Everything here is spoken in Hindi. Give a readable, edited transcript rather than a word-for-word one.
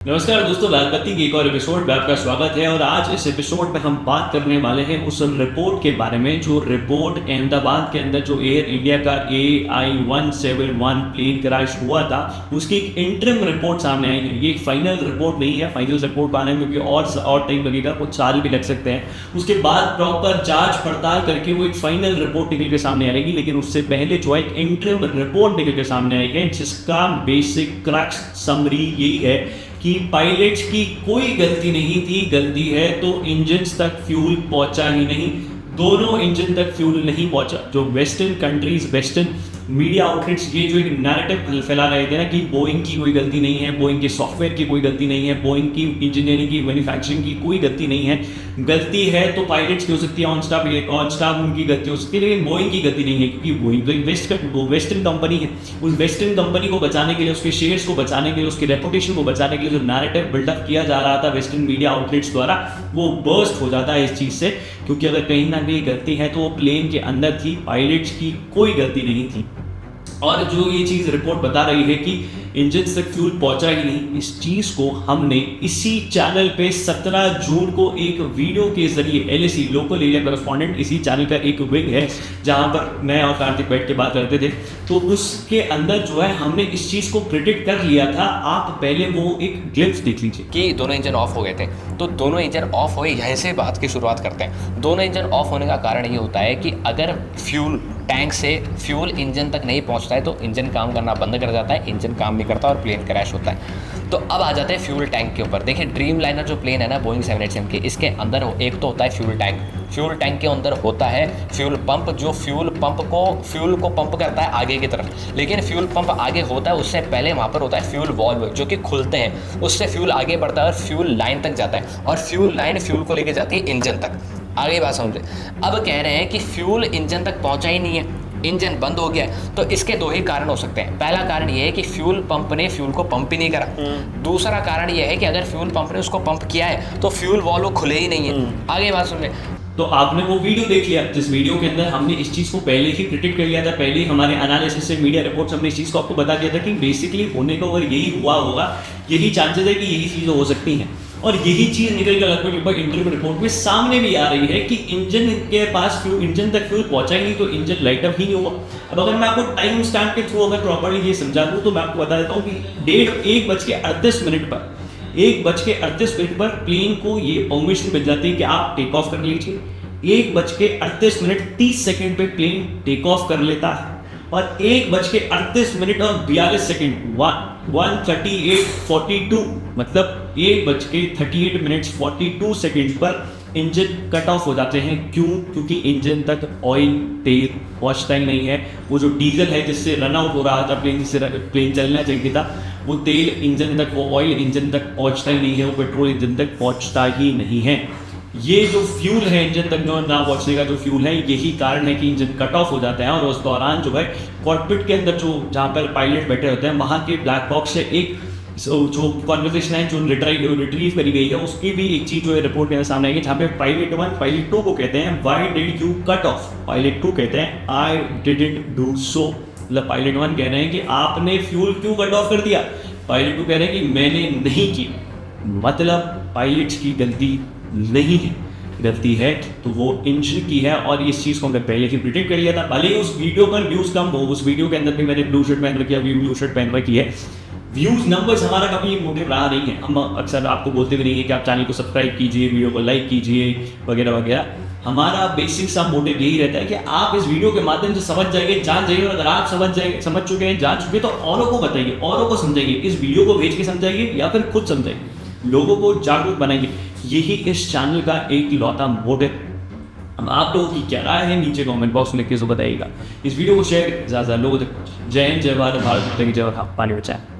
नमस्कार दोस्तों, लालबत्ती के एक और एपिसोड में आपका स्वागत है। और आज इस एपिसोड में हम बात करने वाले हैं उस रिपोर्ट के बारे में जो रिपोर्ट अहमदाबाद के अंदर जो एयर इंडिया का AI-171 प्लेन क्रैश हुआ था उसकी एक इंटरिम रिपोर्ट सामने आई है। ये एक फाइनल रिपोर्ट नहीं है, फाइनल रिपोर्ट आने में भी और टाइम लगेगा, कुछ साल भी लग सकते हैं। उसके बाद प्रॉपर जांच पड़ताल करके वो एक फाइनल रिपोर्ट निकल के सामने आएगी, लेकिन उससे पहले जो एक इंटरिम रिपोर्ट निकल के सामने आई है जिसका बेसिक क्रैक्स समरी यही है कि पायलट्स की कोई गलती नहीं थी। गलती है तो इंजन तक फ्यूल पहुंचा ही नहीं, दोनों इंजन तक फ्यूल नहीं पहुंचा। जो western countries, western media outlets ये जो एक नैरेटिव फैला रहे थे ना कि बोइंग की कोई गलती नहीं है, बोइंग के सॉफ्टवेयर की कोई गलती नहीं है, बोइंग की इंजीनियरिंग की मैन्युफैक्चरिंग की कोई गलती नहीं है। गलती है तो पायलट्स की हो सकती है, ऑन स्टाफ उनकी गलती हो सकती है, लेकिन बोइंग की गलती नहीं है क्योंकि बोइंग तो वेस्टर्न कंपनी है। उस वेस्टर्न कंपनी को बचाने के लिए, उसके शेयर्स को बचाने के लिए, उसकी रेपुटेशन को बचाने के लिए जो नैरेटिव बिल्डअप किया जा रहा था वेस्टर्न मीडिया आउटलेट्स द्वारा, वो बर्स्ट हो जाता है इस चीज़ से। क्योंकि अगर कहीं ना कहीं गलती है तो वो प्लेन के अंदर थी, पायलट्स की कोई गलती नहीं थी। और जो ये चीज़ रिपोर्ट बता रही है कि इंजन तक फ्यूल पहुंचा ही नहीं, इस चीज़ को हमने इसी चैनल पे 17 जून को एक वीडियो के जरिए LAC लोकल एरिया कॉरेस्पॉन्डेंट, इसी चैनल का एक विंग है जहां पर मैं और कार्तिक बैठ के बात करते थे, तो उसके अंदर जो है हमने इस चीज़ को प्रिडिक्ट कर लिया था। आप पहले वो एक ग्लिम्स देख लीजिए कि दोनों इंजन ऑफ हो गए थे। तो दोनों इंजन ऑफ हुए, यहीं से बात की शुरुआत करते हैं। दोनों इंजन ऑफ होने का कारण ये होता है कि अगर फ्यूल टैंक से फ्यूल इंजन तक नहीं पहुंचता है तो इंजन काम करना बंद कर जाता है, इंजन काम नहीं करता और प्लेन क्रैश होता है। तो अब आ जाते हैं फ्यूल टैंक के ऊपर। देखिए ड्रीमलाइनर जो प्लेन है ना बोइंग 787 के, इसके अंदर एक तो होता है फ्यूल टैंक। फ्यूल टैंक के अंदर होता है फ्यूल पंप, जो फ्यूल को पंप करता है आगे की तरफ। लेकिन फ्यूल पंप आगे होता है उससे पहले वहाँ पर होता है फ्यूल वॉल्व जो कि खुलते हैं, उससे फ्यूल आगे बढ़ता है और फ्यूल लाइन तक जाता है, और फ्यूल लाइन फ्यूल को लेके जाती है इंजन तक। आगे बात समझे। अब कह रहे हैं कि फ्यूल इंजन तक पहुंचा ही नहीं है, इंजन बंद हो गया है। तो इसके दो ही कारण हो सकते हैं। पहला कारण ये है कि फ्यूल पंप ने फ्यूल को पंप ही नहीं करा। दूसरा कारण ये है कि अगर फ्यूल पंप ने उसको पंप किया है तो फ्यूल वॉल्व खुले ही नहीं है। आगे बात सुन ले। तो आपने वो वीडियो देख लिया जिस वीडियो के अंदर हमने इस चीज़ को पहले ही प्रिडिक्ट कर लिया था। पहले ही हमारे एनालिसिस से, मीडिया रिपोर्ट्स, हमने इस चीज़ को आपको बता दिया था कि बेसिकली होने को अगर यही हुआ होगा, यही चांसेस है कि यही चीज़ें हो सकती हैं। और यही चीज़ निकल कर लगभग इंटरव्यू रिपोर्ट में सामने भी आ रही है कि इंजन के पास इंजन तक फ्यूल पहुंचा ही नहीं तो इंजन लाइट अप ही नहीं होगा। अब अगर मैं आपको टाइम स्टैम्प के थ्रू अगर प्रॉपर्ली ये समझा दूँ तो मैं आपको बता देता हूँ कि 1:38 पर प्लेन को ये परमिशन मिल जाती है कि आप टेक ऑफ कर लीजिए। 1:38:30 पे प्लेन टेक ऑफ कर लेता है और 1:38:42 1:38:42 मतलब 1:38:42 पर इंजन कट ऑफ हो जाते हैं। क्यों? क्योंकि इंजन तक ऑयल, तेल पहुंचता ही नहीं है। वो जो डीजल है जिससे रन आउट हो रहा था प्लेन, जिससे प्लेन चलना चाहिए था, वो तेल इंजन तक, वो ऑयल इंजन तक पहुंचता ही नहीं है, वो पेट्रोल इंजन तक पहुंचता ही नहीं है। ये जो फ्यूल है इंजन तक जो ना पहुंचने का जो फ्यूल है, यही कारण है कि इंजन कट ऑफ हो जाता है। और उस दौरान जो है कॉकपिट के अंदर जो जहाँ पर पायलट बैठे होते हैं वहाँ के ब्लैक बॉक्स से एक जो कॉन्वर्सेशन है जो रिट्रीव करी गई है, उसकी भी एक चीज़ जो है रिपोर्ट के सामने आएगी, जहाँ पे पायलट 1 पायलट 2 को कहते हैं why did you cut off. Pilot 2 कहते हैं आई डिडंट डू सो। मतलब पायलट 1 कह रहे हैं कि आपने फ्यूल क्यों कट ऑफ कर दिया। पायलट 2 कह रहे हैं कि मैंने नहीं की। मतलब पायलट्स की गलती नहीं है, गलती है तो वो इंजन की है। और इस चीज़ को हमने पहले ही प्रिडिक्ट कर लिया था। भले ही उस वीडियो पर व्यूज़ कम हो, उस वीडियो के अंदर भी मैंने ब्लू शर्ट पहन रखी है, ब्लू शर्ट पहन रखी है। व्यूज़ नंबर्स हमारा कभी मोटिव रहा नहीं है। हम अक्सर आपको बोलते भी नहीं है कि आप चैनल को सब्सक्राइब कीजिए, वीडियो को लाइक कीजिए वगैरह वगैरह। हमारा बेसिक सा मोटिव यही रहता है कि आप इस वीडियो के माध्यम से समझ जाइए, जान जाइए। और अगर आप समझ चुके हैं, जान चुके हैं, तो औरों को बताइए, औरों को समझाइए। इस वीडियो को भेज के समझाइए या फिर खुद समझाइए, लोगों को जागरूक बनाइए। यही इस चैनल का एक लौता मोटिव। अब आप लोगों की क्या राय है नीचे कमेंट बॉक्स में लिख के बताइएगा। इस वीडियो को शेयर ज़्यादा लोगों तक। जय हिंद, जय भारत, भारत माता की जय। और हाँ, पानी बचाएं।